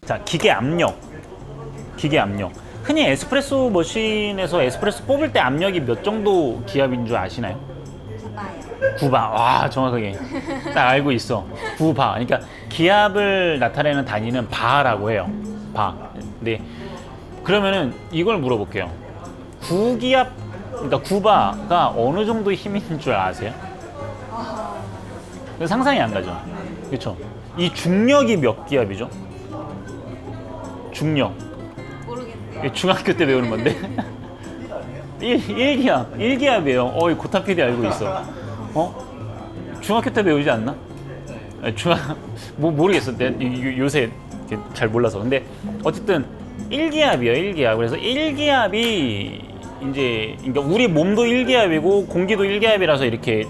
자, 기계 압력. 흔히 에스프레소 머신에서 에스프레소 뽑을 때 압력이 몇 정도 기압인 줄 아시나요? 9바요. 9바. 와, 정확하게 딱 알고 있어. 9바. 그러니까 기압을 나타내는 단위는 바라고 해요. 바. 네. 그러면은 이걸 물어볼게요. 9기압, 그러니까 9바가 어느 정도의 힘인 줄 아세요? 상상이 안 가죠. 그렇죠? 이 중력이 몇 기압이죠? 중력. 모르겠네요. 중학교 때 배우는 건데. 1기압이에요. 어이, 고타 PD 알고 있어. 중학교 때 배우지 않나? 모르겠어. 요새 잘 몰라서. 근데 어쨌든 1기압이에요, 1기압. 그래서 1기압이 이제, 그러니까 우리 몸도 1기압이고 공기도 1기압이라서 이렇게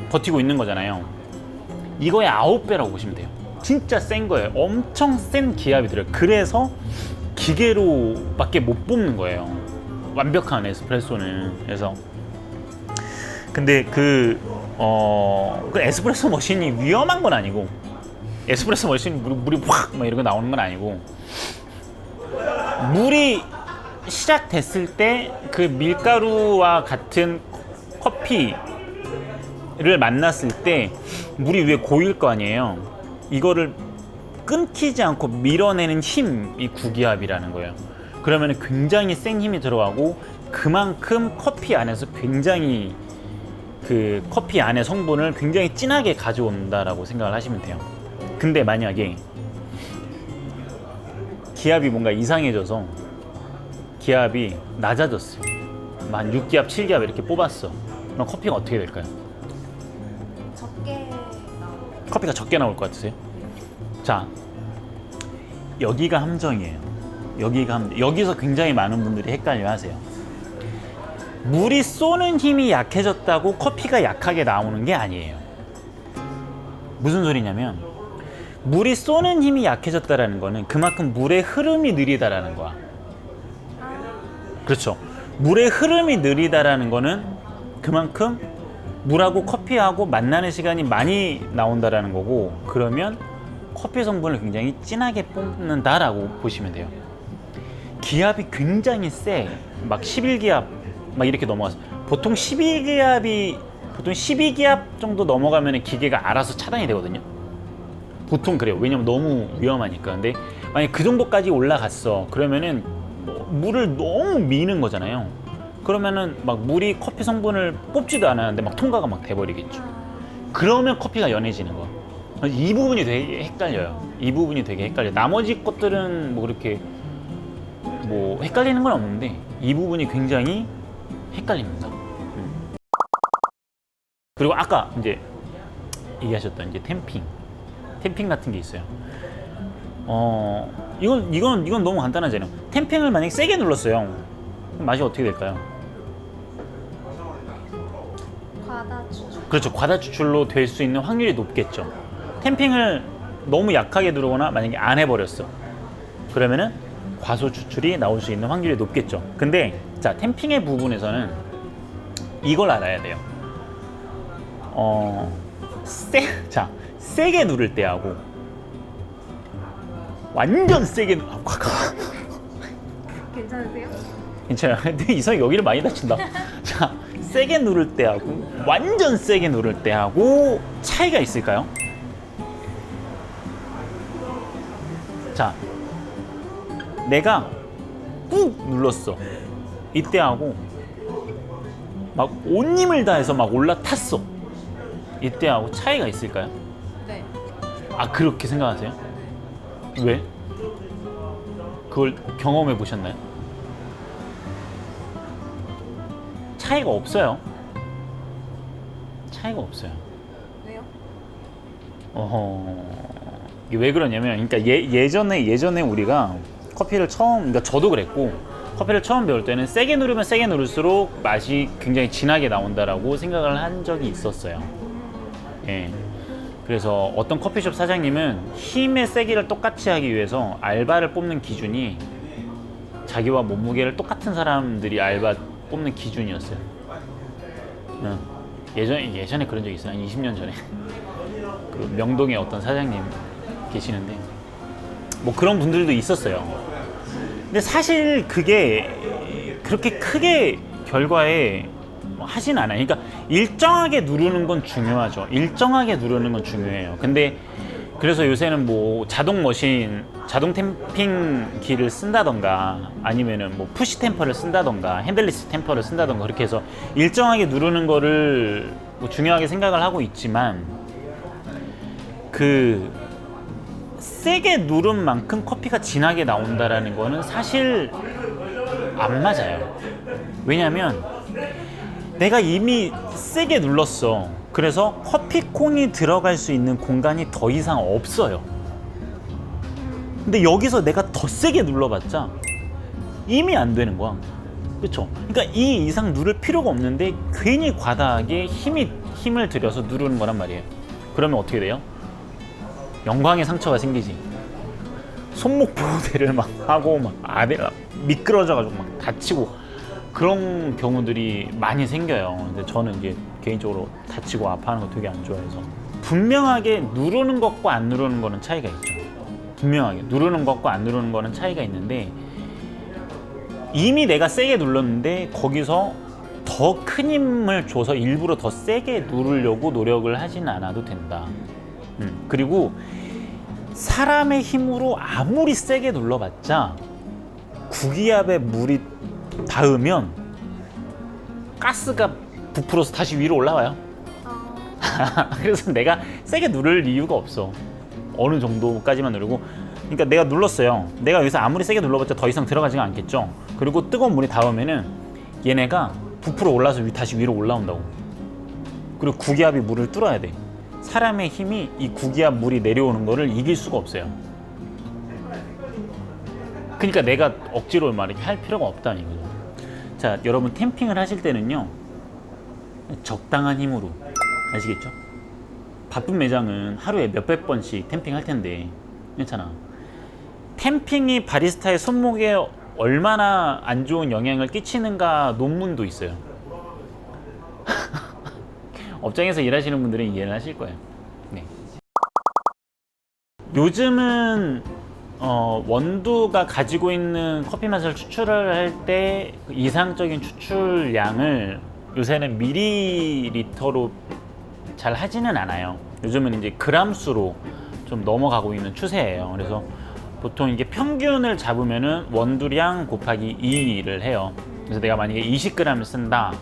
버티고 있는 거잖아요. 이거의 9배라고 보시면 돼요. 진짜 센 거예요. 엄청 센 기압이 들어요. 그래서 기계로밖에 못 뽑는 거예요. 완벽한 에스프레소는. 그래서 근데 그 에스프레소 머신이 위험한 건 아니고, 에스프레소 머신 물이 확 막 이런 거 나오는 건 아니고, 물이 시작됐을 때 그 밀가루와 같은 커피를 만났을 때 물이 위에 고일 거 아니에요. 이거를 끊기지 않고 밀어내는 힘이 9기압이라는 거예요. 그러면 굉장히 센 힘이 들어가고, 그만큼 커피 안에서 굉장히 그 커피 안의 성분을 굉장히 진하게 가져온다라고 생각을 하시면 돼요. 근데 만약에 기압이 뭔가 이상해져서 기압이 낮아졌어요. 한 6기압, 7기압 이렇게 뽑았어. 그럼 커피가 어떻게 될까요? 적게 커피가 적게 나올 것 같으세요? 자, 여기가 함정이에요. 여기서 굉장히 많은 분들이 헷갈려 하세요. 물이 쏘는 힘이 약해졌다고 커피가 약하게 나오는 게 아니에요. 무슨 소리냐면, 물이 쏘는 힘이 약해졌다라는 거는 그만큼 물의 흐름이 느리다라는 거야. 그렇죠. 물의 흐름이 느리다라는 거는 그만큼 물하고 커피하고 만나는 시간이 많이 나온다라는 거고, 그러면 커피 성분을 굉장히 진하게 뽑는다라고 보시면 돼요. 기압이 굉장히 세. 막 11기압 막 이렇게 넘어가서 보통 12기압 정도 넘어가면 기계가 알아서 차단이 되거든요. 보통 그래요. 왜냐면 너무 위험하니까. 근데 만약 그 정도까지 올라갔어. 그러면은 물을 너무 미는 거잖아요. 그러면은 막 물이 커피 성분을 뽑지도 않았는데 막 통과가 막 돼버리겠죠. 그러면 커피가 연해지는 거. 이 부분이 되게 헷갈려요. 이 부분이 되게 헷갈려요. 나머지 것들은 뭐 그렇게 뭐 헷갈리는 건 없는데 이 부분이 굉장히 헷갈립니다. 그리고 아까 이제 얘기하셨던 이제 템핑 같은 게 있어요. 이건 너무 간단하잖아요. 템핑을 만약에 세게 눌렀어요. 그럼 맛이 어떻게 될까요? 과다 추출. 그렇죠. 과다 추출로 될 수 있는 확률이 높겠죠. 템핑을 너무 약하게 누르거나 만약에 안 해버렸어. 그러면은 과소 추출이 나올 수 있는 확률이 높겠죠. 근데 자, 템핑의 부분에서는 이걸 알아야 돼요. 세게 누를 때하고 완전 세게 괜찮으세요? 괜찮아요. 근데 이상하게 여기를 많이 다친다. 자, 세게 누를 때하고 완전 세게 누를 때하고 차이가 있을까요? 자, 내가 꾹 눌렀어. 이때하고 막 온 힘을 다해서 막 올라탔어. 이때하고 차이가 있을까요? 네. 아, 그렇게 생각하세요? 왜? 그걸 경험해 보셨나요? 차이가 없어요. 차이가 없어요. 왜요? 이게 왜 그러냐면, 그러니까 예전에 우리가 커피를 그러니까 저도 그랬고, 커피를 처음 배울 때는 세게 누르면 세게 누를수록 맛이 굉장히 진하게 나온다라고 생각을 한 적이 있었어요. 예. 그래서 어떤 커피숍 사장님은 힘의 세기를 똑같이 하기 위해서 알바를 뽑는 기준이 자기와 몸무게를 똑같은 사람들이 알바 뽑는 기준이었어요. 예전에 그런 적 있어요. 한 20년 전에 그 명동에 어떤 사장님 계시는데 뭐 그런 분들도 있었어요. 근데 사실 그게 그렇게 크게 결과에 하진 않아요. 그러니까 일정하게 누르는 건 중요하죠. 일정하게 누르는 건 중요해요. 근데 그래서 요새는 뭐 자동 머신, 자동 템핑기를 쓴다던가 아니면은 뭐 푸시 템퍼를 쓴다던가 핸들리스 템퍼를 쓴다던가 그렇게 해서 일정하게 누르는 거를 뭐 중요하게 생각을 하고 있지만 그 세게 누른 만큼 커피가 진하게 나온다라는 거는 사실 안 맞아요. 왜냐면 내가 이미 세게 눌렀어. 그래서 커피콩이 들어갈 수 있는 공간이 더 이상 없어요. 근데 여기서 내가 더 세게 눌러봤자 이미 안 되는 거야. 그렇죠? 그러니까 이 이상 누를 필요가 없는데 괜히 과다하게 힘을 들여서 누르는 거란 말이에요. 그러면 어떻게 돼요? 영광의 상처가 생기지. 손목 보호대를 막 하고 막 아대가 미끄러져가지고 막 다치고 그런 경우들이 많이 생겨요. 근데 저는 이제 개인적으로 다치고 아파하는 거 되게 안 좋아해서 분명하게 누르는 것과 안 누르는 거는 차이가 있죠. 분명하게 누르는 것과 안 누르는 거는 차이가 있는데 이미 내가 세게 눌렀는데 거기서 더 큰 힘을 줘서 일부러 더 세게 누르려고 노력을 하진 않아도 된다. 그리고 사람의 힘으로 아무리 세게 눌러봤자 구기압에 물이 닿으면 가스가 부풀어서 다시 위로 올라와요. 그래서 내가 세게 누를 이유가 없어. 어느 정도까지만 누르고. 그러니까 내가 눌렀어요. 내가 여기서 아무리 세게 눌러봤자 더 이상 들어가지가 않겠죠. 그리고 뜨거운 물이 닿으면은 얘네가 부풀어 올라서 다시 위로 올라온다고. 그리고 구기압이 물을 뚫어야 돼. 사람의 힘이 이 구기압 물이 내려오는 거를 이길 수가 없어요. 그러니까 내가 억지로 말이렇게 할 필요가 없다는 거죠. 자, 여러분 템핑을 하실 때는요 적당한 힘으로, 아시겠죠? 바쁜 매장은 하루에 몇백 번씩 템핑 할 텐데 괜찮아. 템핑이 바리스타의 손목에 얼마나 안 좋은 영향을 끼치는가 논문도 있어요. 업장에서 일하시는 분들은 이해를 하실 거예요. 네. 요즘은 원두가 가지고 있는 커피 맛을 추출을 할 때 이상적인 추출량을 요새는 미리리터로 잘 하지는 않아요. 요즘은 이제 그람수로 좀 넘어가고 있는 추세예요. 그래서 보통 이게 평균을 잡으면은 원두량 곱하기 2를 해요. 그래서 내가 만약에 20g을 쓴다.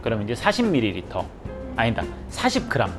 그러면 이제 40ml. 아니다. 40g.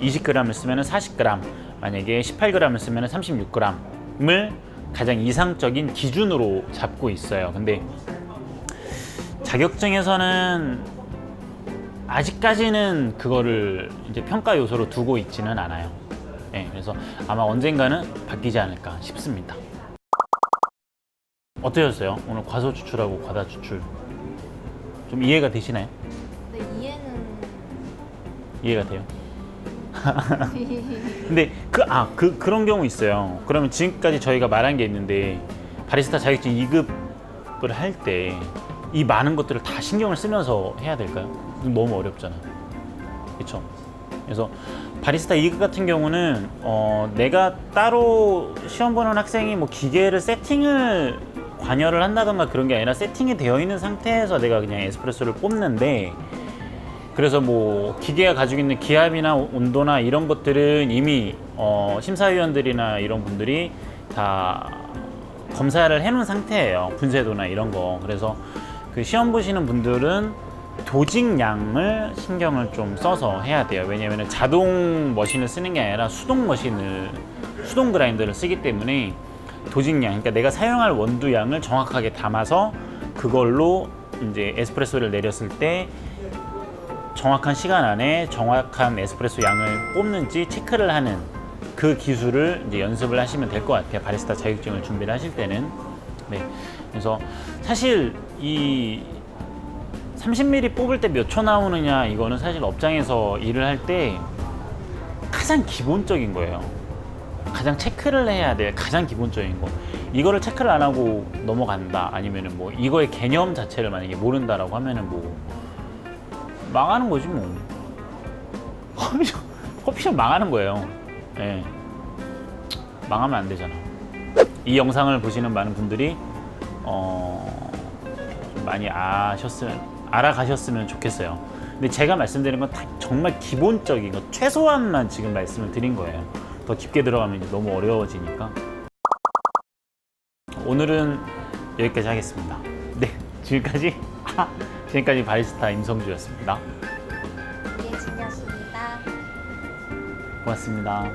20g을 쓰면은 40g. 만약에 18g을 쓰면은 36g을 가장 이상적인 기준으로 잡고 있어요. 근데 자격증에서는 아직까지는 그거를 이제 평가 요소로 두고 있지는 않아요. 네, 그래서 아마 언젠가는 바뀌지 않을까 싶습니다. 어떠셨어요? 오늘 과소 추출하고 과다 추출 좀 이해가 되시나요? 네, 이해가 돼요? 근데 그런 경우 있어요. 그러면 지금까지 저희가 말한 게 있는데 바리스타 자격증 2급을 할 때 이 많은 것들을 다 신경을 쓰면서 해야 될까요? 너무 어렵잖아. 그렇죠? 그래서 바리스타 2급 같은 경우는 내가 따로 시험 보는 학생이 뭐 기계를 세팅을 관여를 한다던가 그런 게 아니라 세팅이 되어 있는 상태에서 내가 그냥 에스프레소를 뽑는데, 그래서 뭐 기계가 가지고 있는 기압이나 온도나 이런 것들은 이미 심사위원들이나 이런 분들이 다 검사를 해놓은 상태예요. 분쇄도나 이런 거. 그래서 그 시험 보시는 분들은 도직량을 신경을 좀 써서 해야 돼요. 왜냐하면 자동 머신을 쓰는 게 아니라 수동 그라인더를 쓰기 때문에 도직량, 그러니까 내가 사용할 원두 양을 정확하게 담아서 그걸로 이제 에스프레소를 내렸을 때 정확한 시간 안에 정확한 에스프레소 양을 뽑는지 체크를 하는 그 기술을 이제 연습을 하시면 될 것 같아요. 바리스타 자격증을 준비를 하실 때는. 네. 그래서 사실 이 30ml 뽑을 때 몇 초 나오느냐, 이거는 사실 업장에서 일을 할 때 가장 기본적인 거예요. 가장 체크를 해야 돼. 가장 기본적인 거. 이거를 체크를 안 하고 넘어간다. 아니면은 뭐 이거의 개념 자체를 만약에 모른다라고 하면은 뭐 망하는 거지 뭐. 커피숍 망하는 거예요. 예. 망하면 안 되잖아. 이 영상을 보시는 많은 분들이 좀 많이 알아가셨으면 좋겠어요. 근데 제가 말씀드린 건 다 정말 기본적인 거, 최소한만 지금 말씀을 드린 거예요. 더 깊게 들어가면 이제 너무 어려워지니까. 오늘은 여기까지 하겠습니다. 네, 지금까지 바리스타 임성주였습니다. 이해진이었습니다. 고맙습니다.